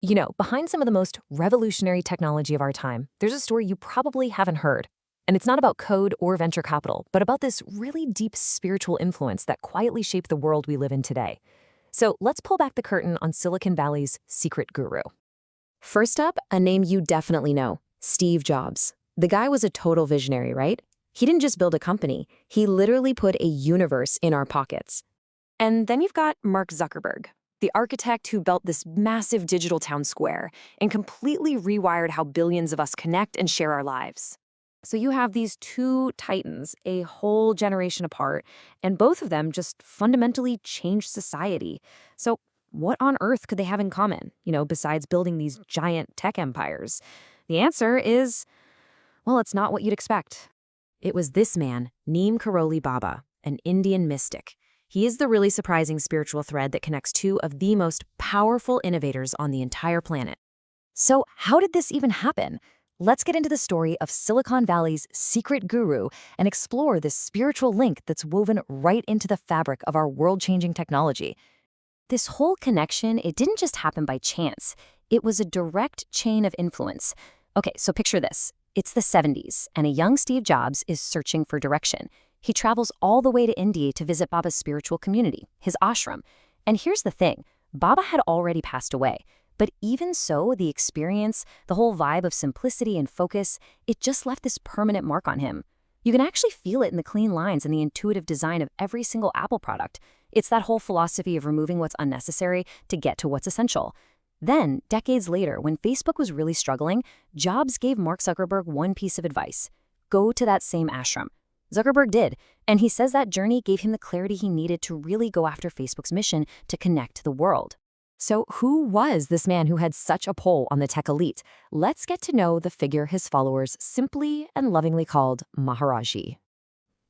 You know, behind some of the most revolutionary technology of our time, there's a story you probably haven't heard. And it's not about code or venture capital, but about this really deep spiritual influence that quietly shaped the world we live in today. So let's pull back the curtain on Silicon Valley's secret guru. First up, a name you definitely know, Steve Jobs. The guy was a total visionary, right? He didn't just build a company, he literally put a universe in our pockets. And then you've got Mark Zuckerberg, the architect who built this massive digital town square and completely rewired how billions of us connect and share our lives. So you have these two titans, a whole generation apart, and both of them just fundamentally changed society. So what on earth could they have in common, besides building these giant tech empires? The answer is, well, it's not what you'd expect. It was this man, Neem Karoli Baba, an Indian mystic. He is the really surprising spiritual thread that connects two of the most powerful innovators on the entire planet. So how did this even happen? Let's get into the story of Silicon Valley's secret guru and explore this spiritual link that's woven right into the fabric of our world-changing technology. This whole connection, it didn't just happen by chance. It was a direct chain of influence. Okay, so picture this. It's the 70s, and a young Steve Jobs is searching for direction. He travels all the way to India to visit Baba's spiritual community, his ashram. And here's the thing, Baba had already passed away. But even so, the experience, the whole vibe of simplicity and focus, it just left this permanent mark on him. You can actually feel it in the clean lines and the intuitive design of every single Apple product. It's that whole philosophy of removing what's unnecessary to get to what's essential. Then, decades later, when Facebook was really struggling, Jobs gave Mark Zuckerberg one piece of advice. Go to that same ashram. Zuckerberg did, and he says that journey gave him the clarity he needed to really go after Facebook's mission to connect the world. So who was this man who had such a pull on the tech elite? Let's get to know the figure his followers simply and lovingly called Maharaj-ji.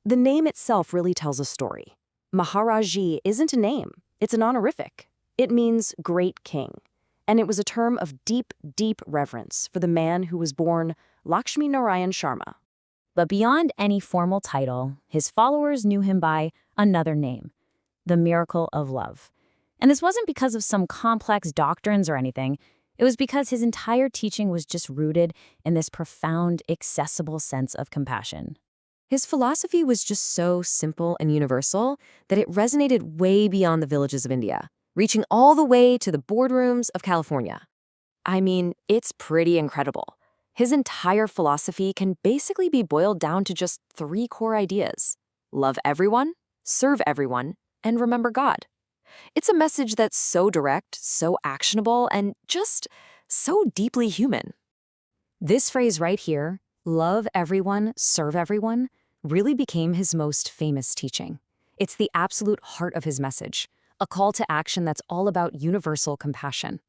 The name itself really tells a story. Maharaj-ji isn't a name, it's an honorific. It means great king. And it was a term of deep, deep reverence for the man who was born Lakshmi Narayan Sharma. But beyond any formal title, his followers knew him by another name, the miracle of love. And this wasn't because of some complex doctrines or anything. It was because his entire teaching was just rooted in this profound, accessible sense of compassion. His philosophy was just so simple and universal that it resonated way beyond the villages of India, reaching all the way to the boardrooms of California. I mean, it's pretty incredible. His entire philosophy can basically be boiled down to just three core ideas: love everyone, serve everyone, and remember God. It's a message that's so direct, so actionable, and just so deeply human. This phrase right here, love everyone, serve everyone, really became his most famous teaching. It's the absolute heart of his message, a call to action that's all about universal compassion.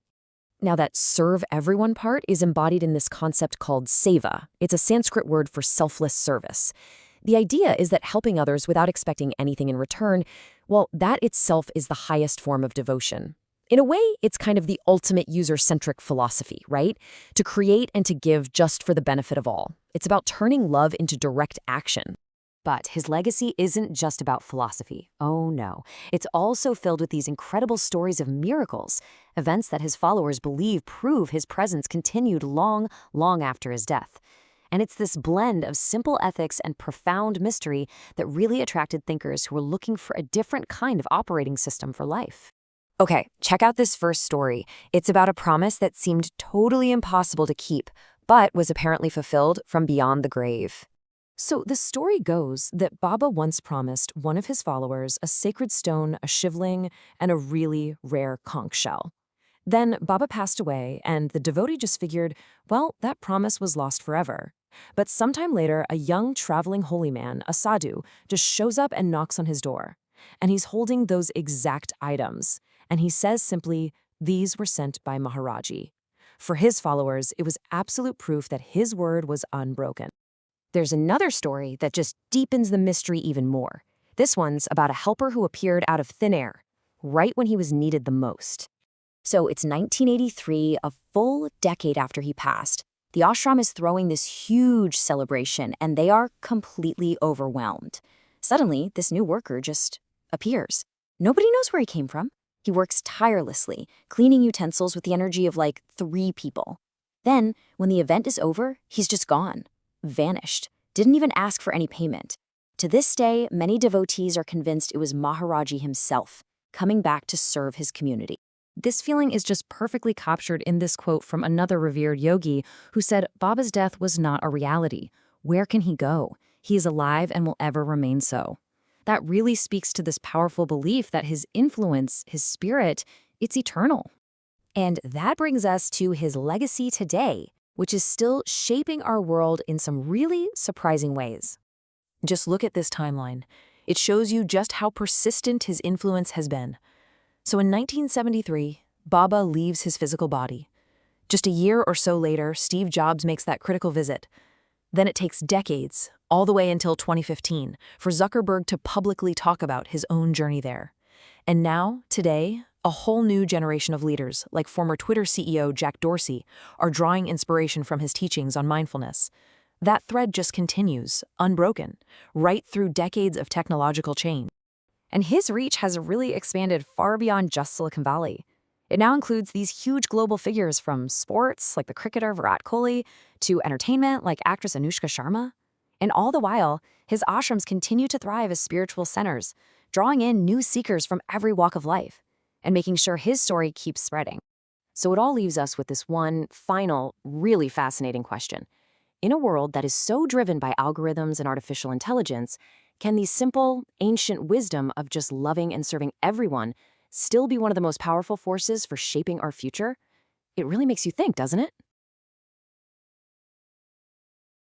Now, that serve everyone part is embodied in this concept called seva. It's a Sanskrit word for selfless service. The idea is that helping others without expecting anything in return, well, that itself is the highest form of devotion. In a way, it's kind of the ultimate user-centric philosophy, right? To create and to give just for the benefit of all. It's about turning love into direct action. But his legacy isn't just about philosophy. Oh no. It's also filled with these incredible stories of miracles, events that his followers believe prove his presence continued long, long after his death. And it's this blend of simple ethics and profound mystery that really attracted thinkers who were looking for a different kind of operating system for life. Okay, check out this first story. It's about a promise that seemed totally impossible to keep, but was apparently fulfilled from beyond the grave. So the story goes that Baba once promised one of his followers a sacred stone, a shivling, and a really rare conch shell. Then Baba passed away, and the devotee just figured, well, that promise was lost forever. But sometime later, a young traveling holy man, a sadhu, just shows up and knocks on his door. And he's holding those exact items. And he says simply, these were sent by Maharaj-ji. For his followers, it was absolute proof that his word was unbroken. There's another story that just deepens the mystery even more. This one's about a helper who appeared out of thin air, right when he was needed the most. So it's 1983, a full decade after he passed. The ashram is throwing this huge celebration, and they are completely overwhelmed. Suddenly, this new worker just appears. Nobody knows where he came from. He works tirelessly, cleaning utensils with the energy of like 3 people. Then, when the event is over, he's just gone, vanished, didn't even ask for any payment. To this day, many devotees are convinced it was Maharaj-ji himself, coming back to serve his community. This feeling is just perfectly captured in this quote from another revered yogi who said Baba's death was not a reality. Where can he go? He is alive and will ever remain so. That really speaks to this powerful belief that his influence, his spirit, it's eternal. And that brings us to his legacy today, which is still shaping our world in some really surprising ways. Just look at this timeline. It shows you just how persistent his influence has been. So in 1973, Baba leaves his physical body. Just a year or so later, Steve Jobs makes that critical visit. Then it takes decades, all the way until 2015, for Zuckerberg to publicly talk about his own journey there. And now, today, a whole new generation of leaders, like former Twitter CEO Jack Dorsey, are drawing inspiration from his teachings on mindfulness. That thread just continues, unbroken, right through decades of technological change. And his reach has really expanded far beyond just Silicon Valley. It now includes these huge global figures from sports, like the cricketer Virat Kohli, to entertainment, like actress Anushka Sharma. And all the while, his ashrams continue to thrive as spiritual centers, drawing in new seekers from every walk of life, and making sure his story keeps spreading. So it all leaves us with this one final, really fascinating question. In a world that is so driven by algorithms and artificial intelligence, can the simple, ancient wisdom of just loving and serving everyone still be one of the most powerful forces for shaping our future? It really makes you think, doesn't it?